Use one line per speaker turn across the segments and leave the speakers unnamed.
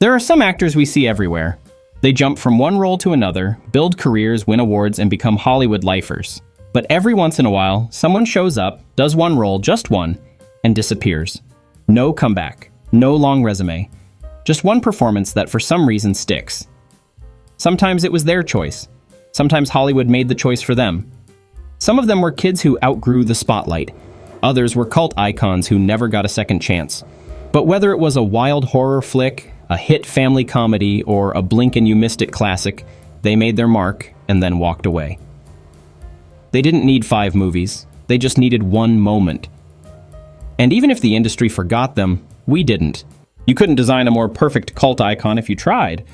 There are some actors we see everywhere. They jump from one role to another, build careers, win awards, and become Hollywood lifers. But every once in a while, someone shows up, does one role, just one, and disappears. No comeback, no long resume. Just one performance that for some reason sticks. Sometimes it was their choice. Sometimes Hollywood made the choice for them. Some of them were kids who outgrew the spotlight. Others were cult icons who never got a second chance. But whether it was a wild horror flick, a hit family comedy, or a blink-and-you-missed-it classic, they made their mark and then walked away. They didn't need 5 movies. They just needed one moment. And even if the industry forgot them, we didn't. You couldn't design a more perfect cult icon if you tried.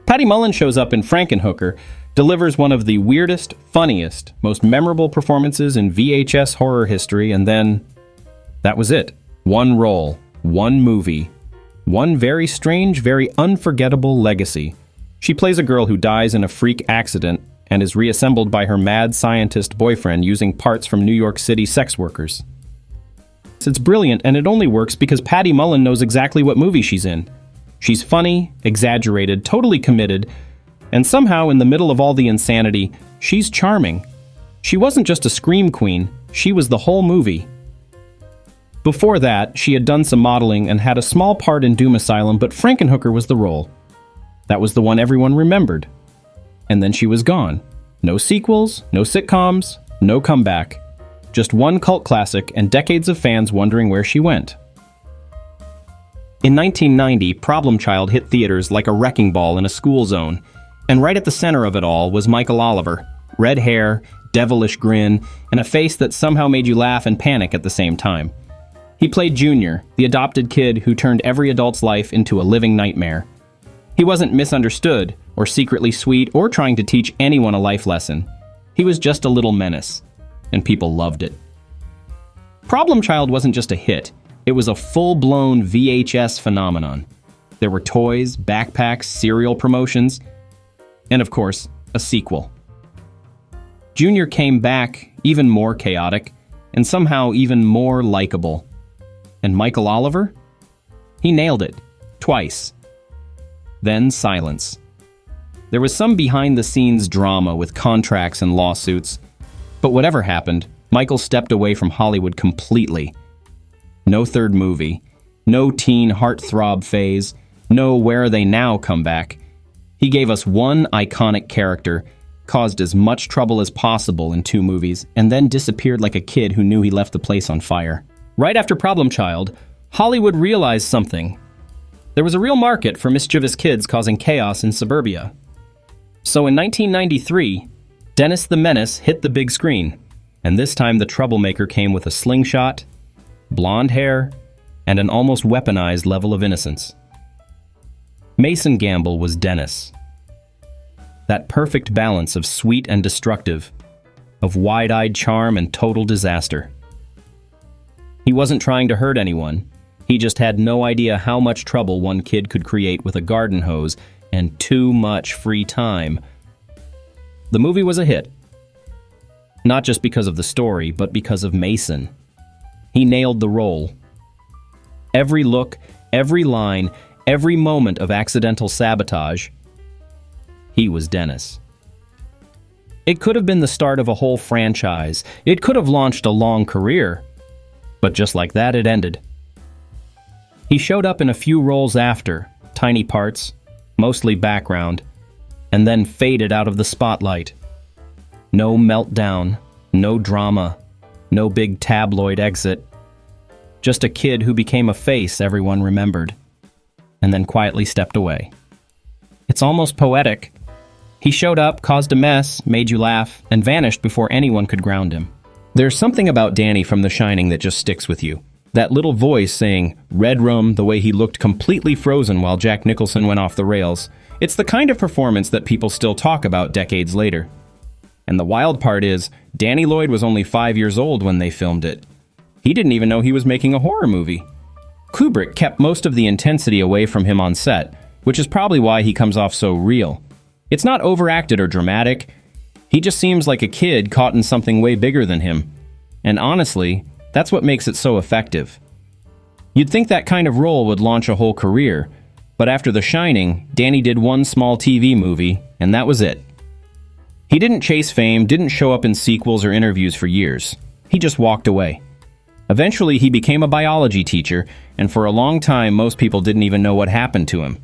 Patty Mullen shows up in Frankenhooker, delivers one of the weirdest, funniest, most memorable performances in VHS horror history, and then that was it. One role, one movie, one very strange, very unforgettable legacy. She plays a girl who dies in a freak accident and is reassembled by her mad scientist boyfriend using parts from New York City sex workers. It's brilliant, and it only works because Patty Mullen knows exactly what movie she's in. She's funny, exaggerated, totally committed, and somehow in the middle of all the insanity, she's charming. She wasn't just a scream queen, she was the whole movie. Before that, she had done some modeling and had a small part in Doom Asylum, but Frankenhooker was the role. That was the one everyone remembered. And then she was gone. No sequels, no sitcoms, no comeback. Just one cult classic and decades of fans wondering where she went. In 1990, Problem Child hit theaters like a wrecking ball in a school zone, and right at the center of it all was Michael Oliver. Red hair, devilish grin, and a face that somehow made you laugh and panic at the same time. He played Junior, the adopted kid who turned every adult's life into a living nightmare. He wasn't misunderstood, or secretly sweet, or trying to teach anyone a life lesson. He was just a little menace, and people loved it. Problem Child wasn't just a hit, it was a full-blown VHS phenomenon. There were toys, backpacks, cereal promotions, and of course, a sequel. Junior came back even more chaotic, and somehow even more likable. And Michael Oliver? He nailed it, twice. Then silence. There was some behind-the-scenes drama with contracts and lawsuits, but whatever happened, Michael stepped away from Hollywood completely. No third movie, no teen heartthrob phase, no where are they now comeback. He gave us one iconic character, caused as much trouble as possible in 2 movies, and then disappeared like a kid who knew he left the place on fire. Right after Problem Child, Hollywood realized something. There was a real market for mischievous kids causing chaos in suburbia. So in 1993, Dennis the Menace hit the big screen, and this time the troublemaker came with a slingshot, blonde hair, and an almost weaponized level of innocence. Mason Gamble was Dennis. That perfect balance of sweet and destructive, of wide-eyed charm and total disaster. He wasn't trying to hurt anyone. He just had no idea how much trouble one kid could create with a garden hose and too much free time. The movie was a hit. Not just because of the story, but because of Mason. He nailed the role. Every look, every line, every moment of accidental sabotage, he was Dennis. It could have been the start of a whole franchise. It could have launched a long career. But just like that, it ended. He showed up in a few roles after, tiny parts, mostly background, and then faded out of the spotlight. No meltdown, no drama, no big tabloid exit. Just a kid who became a face everyone remembered, and then quietly stepped away. It's almost poetic. He showed up, caused a mess, made you laugh, and vanished before anyone could ground him. There's something about Danny from The Shining that just sticks with you. That little voice saying, "Red Room," the way he looked completely frozen while Jack Nicholson went off the rails. It's the kind of performance that people still talk about decades later. And the wild part is, Danny Lloyd was only 5 years old when they filmed it. He didn't even know he was making a horror movie. Kubrick kept most of the intensity away from him on set, which is probably why he comes off so real. It's not overacted or dramatic. He just seems like a kid caught in something way bigger than him. And honestly, that's what makes it so effective. You'd think that kind of role would launch a whole career, But after The Shining, Danny did one small TV movie, and that was it. He didn't chase fame, didn't show up in sequels or interviews for years. He just walked away. Eventually, he became a biology teacher, and for a long time, most people didn't even know what happened to him.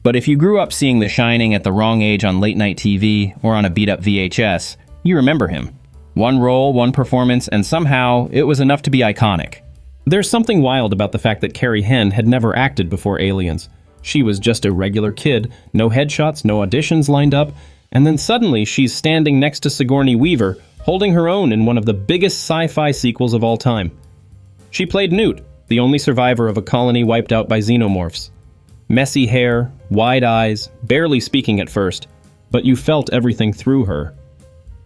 But if you grew up seeing The Shining at the wrong age on late-night TV or on a beat-up VHS, you remember him. One role, one performance, and somehow, it was enough to be iconic. There's something wild about the fact that Carrie Henn had never acted before Aliens. She was just a regular kid, no headshots, no auditions lined up, and then suddenly she's standing next to Sigourney Weaver, holding her own in one of the biggest sci-fi sequels of all time. She played Newt, the only survivor of a colony wiped out by xenomorphs. Messy hair, wide eyes, barely speaking at first, but you felt everything through her.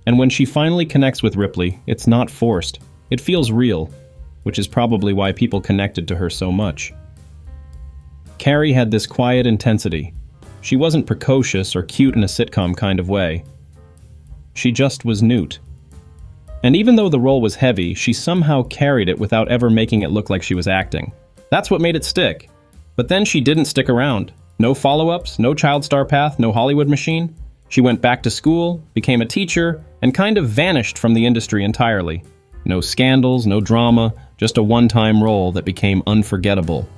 And when she finally connects with Ripley, it's not forced. It feels real, which is probably why people connected to her so much. Carrie had this quiet intensity. She wasn't precocious or cute in a sitcom kind of way. She just was Newt. And even though the role was heavy, she somehow carried it without ever making it look like she was acting. That's what made it stick. But then she didn't stick around. No follow-ups, no child star path, no Hollywood machine. She went back to school, became a teacher, and kind of vanished from the industry entirely. No scandals, no drama, just a one-time role that became unforgettable.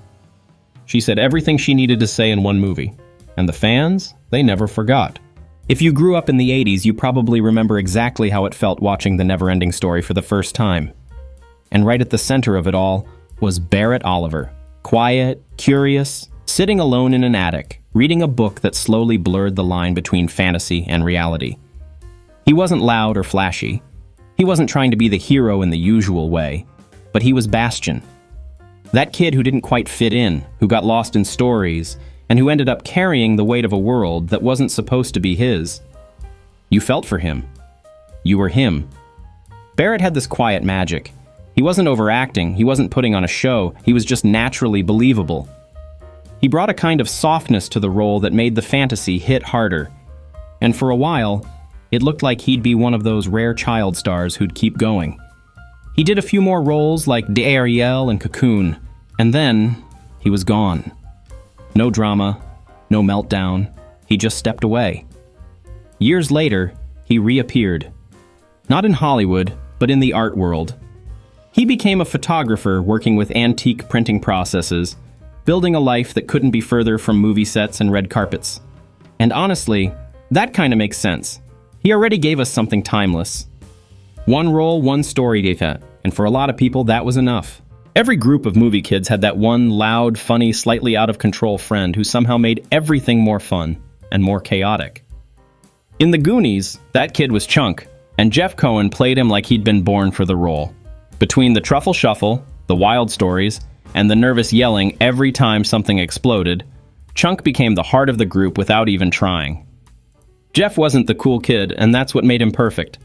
She said everything she needed to say in one movie. And the fans, they never forgot. If you grew up in the 80s, you probably remember exactly how it felt watching The Never-Ending Story for the first time. And right at the center of it all was Barrett Oliver. Quiet, curious, sitting alone in an attic, reading a book that slowly blurred the line between fantasy and reality. He wasn't loud or flashy. He wasn't trying to be the hero in the usual way, but he was Bastian. That kid who didn't quite fit in, who got lost in stories, and who ended up carrying the weight of a world that wasn't supposed to be his. You felt for him. You were him. Barrett had this quiet magic. He wasn't overacting, he wasn't putting on a show, he was just naturally believable. He brought a kind of softness to the role that made the fantasy hit harder. And for a while, it looked like he'd be one of those rare child stars who'd keep going. He did a few more roles like D'Ariel and Cocoon, and then he was gone. No drama, no meltdown, he just stepped away. Years later, he reappeared. Not in Hollywood, but in the art world. He became a photographer working with antique printing processes, building a life that couldn't be further from movie sets and red carpets. And honestly, that kind of makes sense. He already gave us something timeless. One role, one story data, and for a lot of people, that was enough. Every group of movie kids had that one loud, funny, slightly out-of-control friend who somehow made everything more fun and more chaotic. In the Goonies, that kid was Chunk, and Jeff Cohen played him like he'd been born for the role. Between the truffle shuffle, the wild stories, and the nervous yelling every time something exploded, Chunk became the heart of the group without even trying. Jeff wasn't the cool kid, and that's what made him perfect.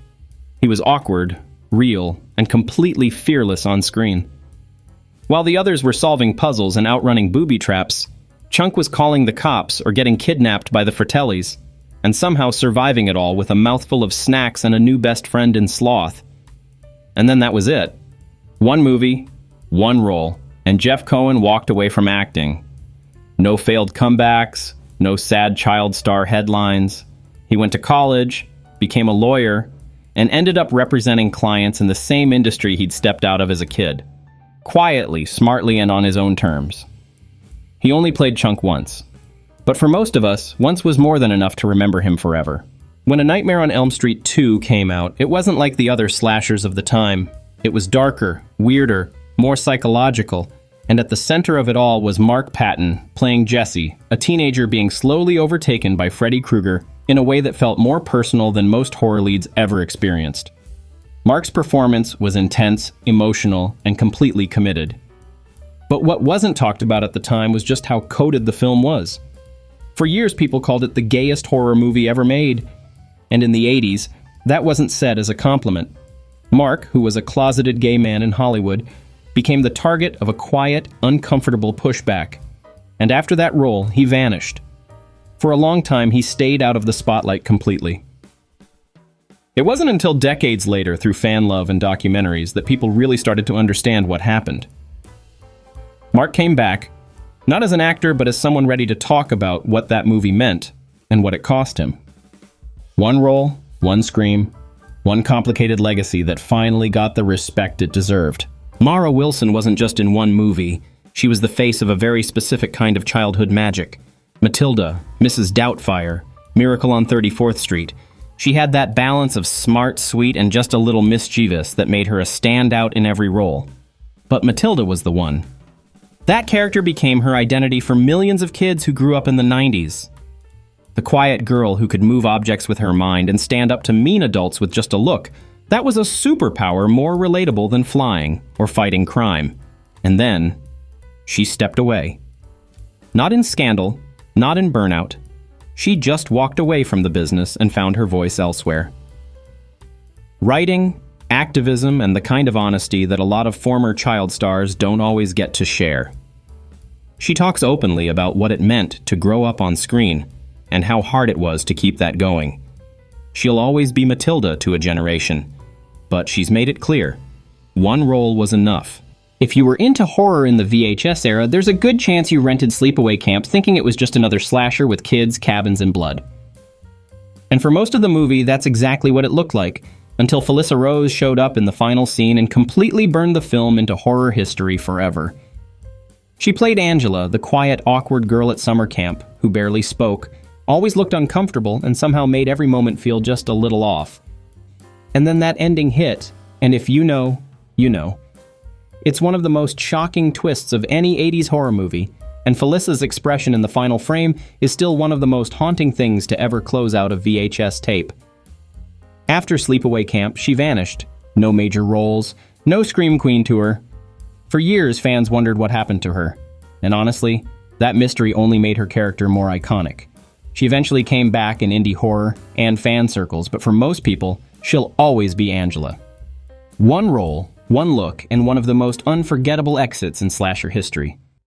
He was awkward, real, and completely fearless on screen. While the others were solving puzzles and outrunning booby traps, Chunk was calling the cops or getting kidnapped by the Fratellis, and somehow surviving it all with a mouthful of snacks and a new best friend in Sloth. And then that was it. One movie, one role, and Jeff Cohen walked away from acting. No failed comebacks, no sad child star headlines. He went to college, became a lawyer, and ended up representing clients in the same industry he'd stepped out of as a kid. Quietly, smartly, and on his own terms. He only played Chunk once. But for most of us, once was more than enough to remember him forever. When A Nightmare on Elm Street 2 came out, it wasn't like the other slashers of the time. It was darker, weirder, more psychological, and at the center of it all was Mark Patton playing Jesse, a teenager being slowly overtaken by Freddy Krueger in a way that felt more personal than most horror leads ever experienced. Mark's performance was intense, emotional, and completely committed. But what wasn't talked about at the time was just how coded the film was. For years, people called it the gayest horror movie ever made, and in the 80s, that wasn't said as a compliment. Mark, who was a closeted gay man in Hollywood, became the target of a quiet, uncomfortable pushback. And after that role, he vanished. For a long time, he stayed out of the spotlight completely. It wasn't until decades later, through fan love and documentaries, that people really started to understand what happened. Mark came back, Not as an actor, but as someone ready to talk about what that movie meant and what it cost him. One role, one scream, one complicated legacy that finally got the respect it deserved. Mara Wilson wasn't just in one movie. She was the face of a very specific kind of childhood magic. Matilda, Mrs. Doubtfire, Miracle on 34th Street. She had that balance of smart, sweet, and just a little mischievous that made her a standout in every role. But Matilda was the one. That character became her identity for millions of kids who grew up in the 90s. The quiet girl who could move objects with her mind and stand up to mean adults with just a look. That was a superpower more relatable than flying or fighting crime. And then, she stepped away. Not in scandal, not in burnout. She just walked away from the business and found her voice elsewhere. Writing, activism, and the kind of honesty that a lot of former child stars don't always get to share. She talks openly about what it meant to grow up on screen and how hard it was to keep that going. She'll always be Matilda to a generation, but she's made it clear, one role was enough. If you were into horror in the VHS era, there's a good chance you rented Sleepaway Camp thinking it was just another slasher with kids, cabins, and blood. And for most of the movie, that's exactly what it looked like, until Felissa Rose showed up in the final scene and completely burned the film into horror history forever. She played Angela, the quiet, awkward girl at summer camp, who barely spoke, always looked uncomfortable, and somehow made every moment feel just a little off. And then that ending hit, and if you know, you know. It's one of the most shocking twists of any 80s horror movie, and Felissa's expression in the final frame is still one of the most haunting things to ever close out a VHS tape. After Sleepaway Camp, she vanished. No major roles, no Scream Queen tour. For years, fans wondered what happened to her. And honestly, that mystery only made her character more iconic. She eventually came back in indie horror and fan circles, but for most people, she'll always be Angela. One role, one look, and one of the most unforgettable exits in slasher history.